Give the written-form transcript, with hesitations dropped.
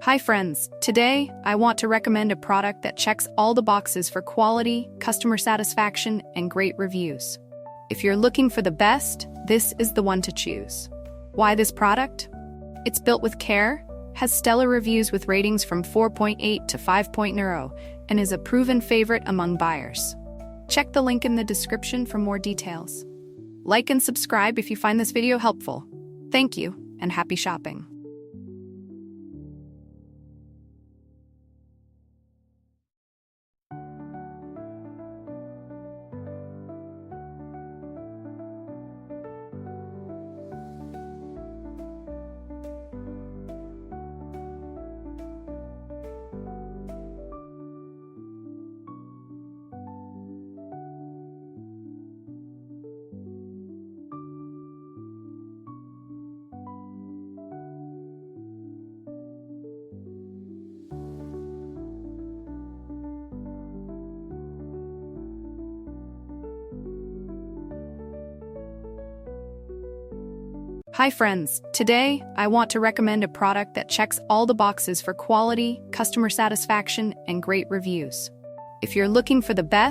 Hi friends, today I want to recommend a product that checks all the boxes for quality, customer satisfaction, and great reviews. If you're looking for the best, this is the one to choose. Why this product? It's built with care, has stellar reviews with ratings from 4.8 to 5.0, and is a proven favorite among buyers. Check the link in the description for more details. Like and subscribe if you find this video helpful. Thank you, and happy shopping. Hi friends, today I want to recommend a product that checks all the boxes for quality, customer satisfaction, and great reviews. If you're looking for the best,